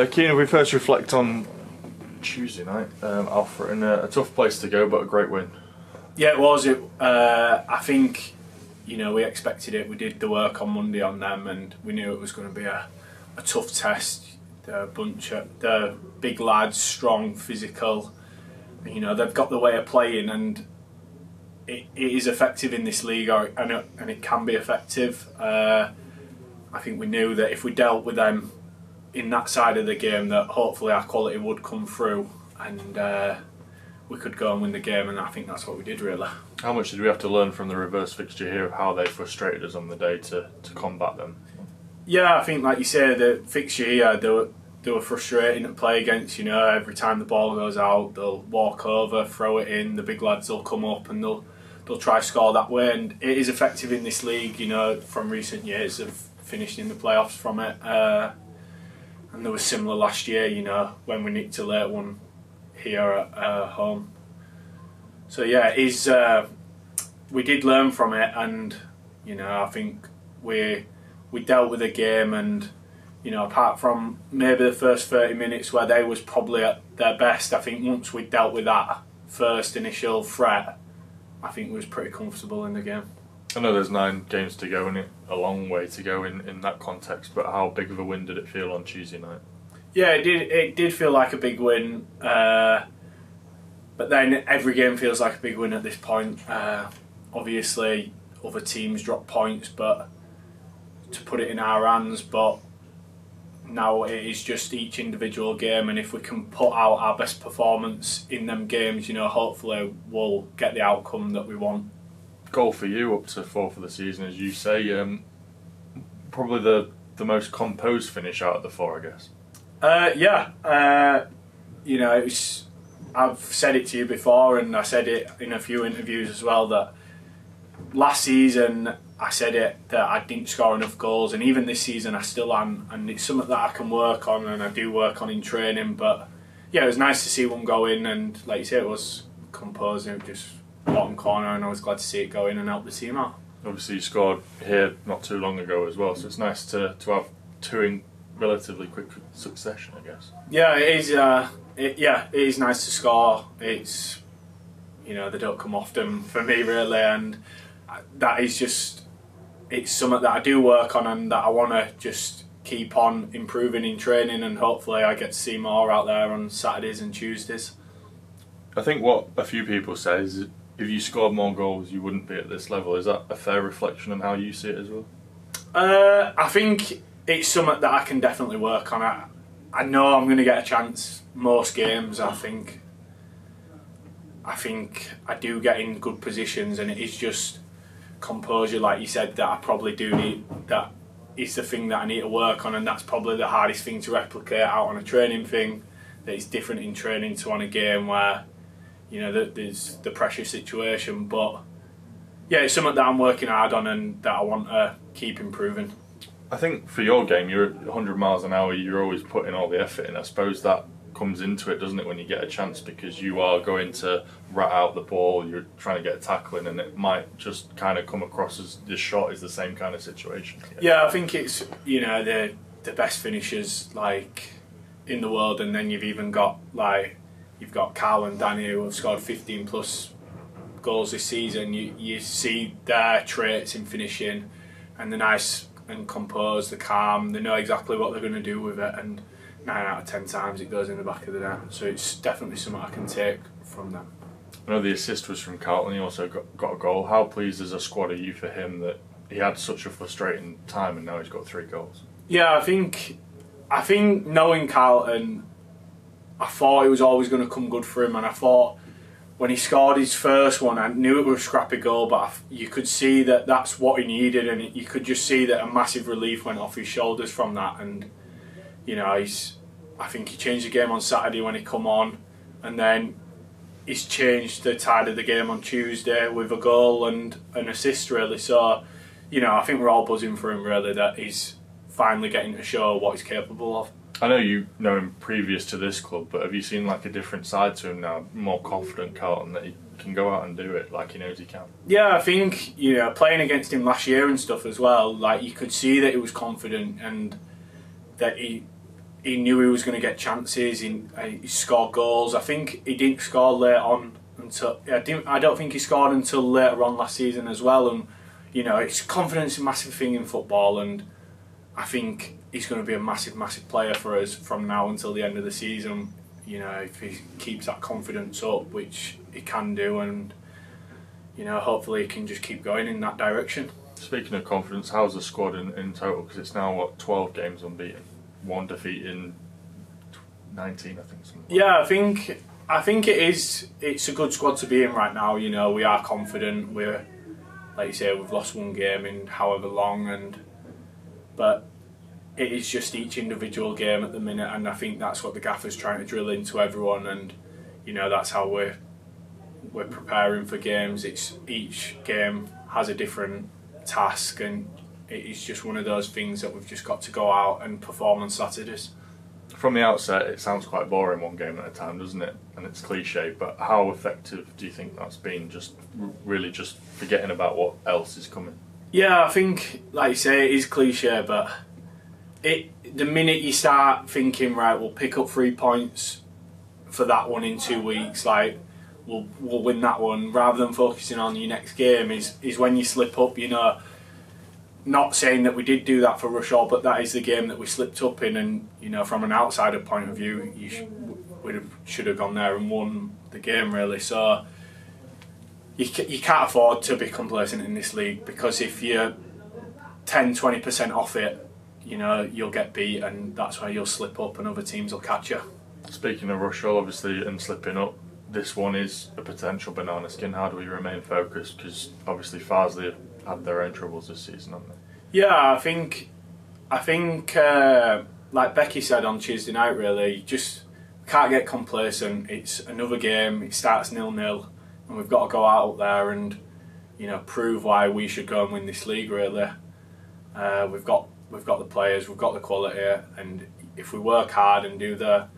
Kian, if we first reflect on Tuesday night, Alfred, in a tough place to go, but a great win. Yeah, it was. I think, we expected it. We did the work on Monday on them, and we knew it was going to be a tough test. The big lads, strong, physical. They've got the way of playing, and it is effective in this league, and it can be effective. I think we knew that if we dealt with them in that side of the game, that hopefully our quality would come through, and we could go and win the game, and I think that's what we did, really. How much did we have to learn from the reverse fixture here of how they frustrated us on the day to combat them? Yeah, I think, like you say, the fixture here, they were frustrating to play against. Every time the ball goes out, they'll walk over, throw it in. The big lads will come up and they'll try to score that way. And it is effective in this league, from recent years of finishing in the playoffs from it. And there was similar last year, when we nicked a late one here at home. So yeah, it is. We did learn from it, and I think we dealt with the game, and apart from maybe the first 30 minutes where they was probably at their best, I think once we dealt with that first initial threat, I think we was pretty comfortable in the game. I know there's 9 games to go and a long way to go in that context, but how big of a win did it feel on Tuesday night? Yeah, it did feel like a big win, but then every game feels like a big win at this point. Obviously, other teams drop points, but to put it in our hands, but now it is just each individual game, and if we can put out our best performance in them games, hopefully we'll get the outcome that we want. Goal for you, up to 4 for the season, as you say. Probably the most composed finish out of the 4, I guess. I've said it to you before, and I said it in a few interviews as well, that last season I said it that I didn't score enough goals, and even this season I still am, and it's something that I can work on, and I do work on in training. But yeah, it was nice to see one go in, and like you say, it was composed, it was just bottom corner, and I was glad to see it go in and help the team out. Obviously you scored here not too long ago as well, so it's nice to have 2 in relatively quick succession, I guess. Yeah, it is. It is nice to score. It's they don't come often for me, really, and that is just, it's something that I do work on and that I want to just keep on improving in training, and hopefully I get to see more out there on Saturdays and Tuesdays. I think what a few people say is if you scored more goals you wouldn't be at this level. Is that a fair reflection on how you see it as well? I think it's something that I can definitely work on. I know I'm going to get a chance most games. I think I do get in good positions, and it is just composure, like you said, that I probably do need. That is the thing that I need to work on, and that's probably the hardest thing to replicate out on a training thing. That is different in training to on a game where there's the pressure situation. But yeah, it's something that I'm working hard on and that I want to keep improving. I think for your game, you're at 100 miles an hour, you're always putting all the effort in. I suppose that comes into it, doesn't it, when you get a chance, because you are going to rat out the ball, you're trying to get a tackle in, and it might just kind of come across as this shot is the same kind of situation. Yeah, I think it's the best finishers like in the world, and then you've even got you've got Carl and Danny who have scored 15 plus goals this season. You see their traits in finishing, and the nice and composed, the calm. They know exactly what they're going to do with it, and 9 out of 10 times it goes in the back of the net. So it's definitely something I can take from them. I know the assist was from Carlton. He also got a goal. How pleased as a squad are you for him that he had such a frustrating time and now he's got 3 goals? Yeah, I think knowing Carlton, I thought it was always going to come good for him, and I thought when he scored his first one, I knew it was a scrappy goal, but you could see that that's what he needed, and you could just see that a massive relief went off his shoulders from that. And I think he changed the game on Saturday when he come on, and then he's changed the tide of the game on Tuesday with a goal and an assist, really. So I think we're all buzzing for him, really, that he's finally getting to show what he's capable of. I know you know him previous to this club, but have you seen a different side to him now, more confident Carlton, that he can go out and do it like he knows he can? Yeah, I think playing against him last year and stuff as well, you could see that he was confident and that he he knew he was going to get chances. He scored goals. I think he didn't score late on until I don't think he scored until later on last season as well. And you know, it's confidence is a massive thing in football, and I think he's going to be a massive player for us from now until the end of the season. You know, if he keeps that confidence up, which he can do, and you know, hopefully he can just keep going in that direction. Speaking of confidence, how's the squad in total? Because it's now 12 games unbeaten, 1 defeat in 19, I think. Yeah, I think it is. It's a good squad to be in right now. You know, we are confident. We're, like you say, we've lost 1 game in however long, but it is just each individual game at the minute, and I think that's what the gaffer's trying to drill into everyone, and you know, that's how we're preparing for games. It's each game has a different task, and it's just one of those things that we've just got to go out and perform on Saturdays. From the outset, it sounds quite boring, 1 game at a time, doesn't it? And it's cliche, but how effective do you think that's been? Just really just forgetting about what else is coming. Yeah, I think, like you say, it is cliche, but the minute you start thinking, right, we'll pick up 3 points for that one in 2 weeks, like we'll win that one, rather than focusing on your next game, is when you slip up. You know, not saying that we did do that for Rushall, but that is the game that we slipped up in, and you know, from an outsider point of view, we should have gone there and won the game, really. So you can't afford to be complacent in this league, because if you're 10-20% off it, you know, you'll get beat, and that's where you'll slip up and other teams will catch you. Speaking of Rushall, obviously, and slipping up, this one is a potential banana skin. How do we remain focused? Because obviously Farsley have had their own troubles this season, haven't they? Yeah, I think like Becky said on Tuesday night, really, just can't get complacent. It's another game. It starts 0-0, and we've got to go out there and, you know, prove why we should go and win this league. Really, we've got the players, we've got the quality, and if we work hard and do the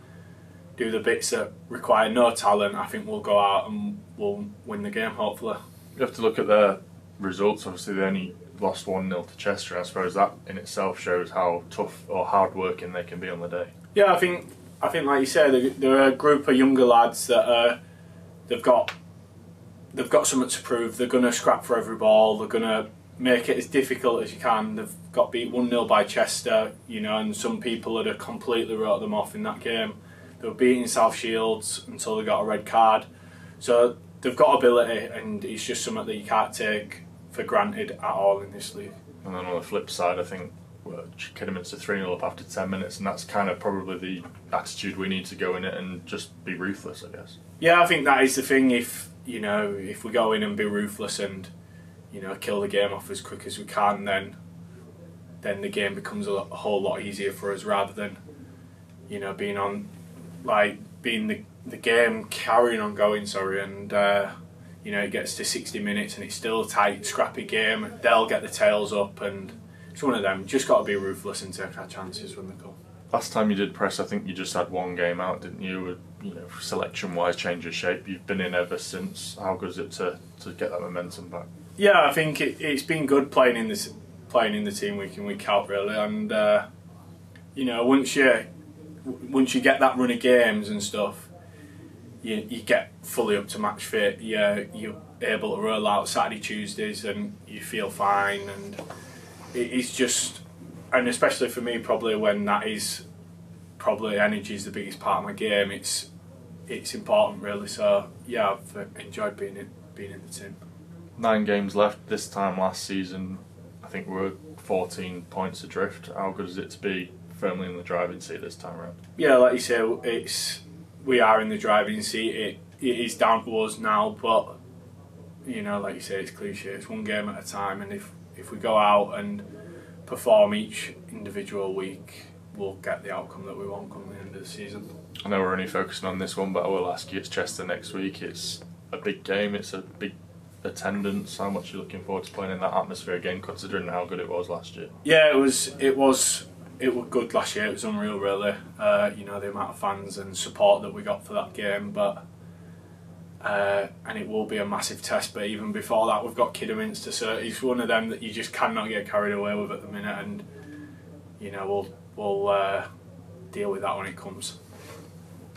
bits that require no talent, I think we'll go out and we'll win the game, hopefully. You have to look at their results. Obviously, they only lost 1-0 to Chester. I suppose that in itself shows how tough or hard working they can be on the day. Yeah, I think like you say, they're a group of younger lads that they've got something to prove. They're going to scrap for every ball. They're going to make it as difficult as you can. They've got beat 1-0 by Chester, you know, and some people had completely wrote them off in that game. They were beating South Shields until they got a red card. So they've got ability, and it's just something that you can't take for granted at all in this league. And then on the flip side, I think Kidderminster 3-0 up after 10 minutes, and that's kind of probably the attitude we need to go in it and just be ruthless, I guess. Yeah, I think that is the thing. If we go in and be ruthless and, you know, kill the game off as quick as we can, then the game becomes a whole lot easier for us, rather than, you know, being the game carrying on going, and you know, it gets to 60 minutes and it's still a tight, scrappy game. They'll get the tails up, and it's one of them. Just got to be ruthless and take our chances when they come. Last time you did press, I think you just had 1 game out, didn't you? You know, selection-wise, change of shape. You've been in ever since. How good is it to get that momentum back? Yeah, I think it's been good playing in the team week in, week out, really. And you know, once you get that run of games and stuff, you get fully up to match fit. You're able to roll out Saturday, Tuesdays, and you feel fine. And it's just, and especially for me, probably when that is probably energy is the biggest part of my game. It's important, really. So yeah, I've enjoyed being in the team. 9 games left. This time last season, I think we were 14 points adrift. How good is it to be firmly in the driving seat this time around? Yeah, like you say, we are in the driving seat. It is down to us now, but you know, like you say, it's cliche. It's 1 game at a time, and if we go out and perform each individual week, we'll get the outcome that we want come the end of the season. I know we're only focusing on this one, but I will ask you. It's Chester next week. It's a big game. It's a big attendance. How much are you looking forward to playing in that atmosphere again, considering how good it was last year? Yeah, it was good last year. It was unreal, really. You know, the amount of fans and support that we got for that game, but and it will be a massive test. But even before that, we've got Kidderminster, so it's one of them that you just cannot get carried away with at the minute. And you know, deal with that when it comes.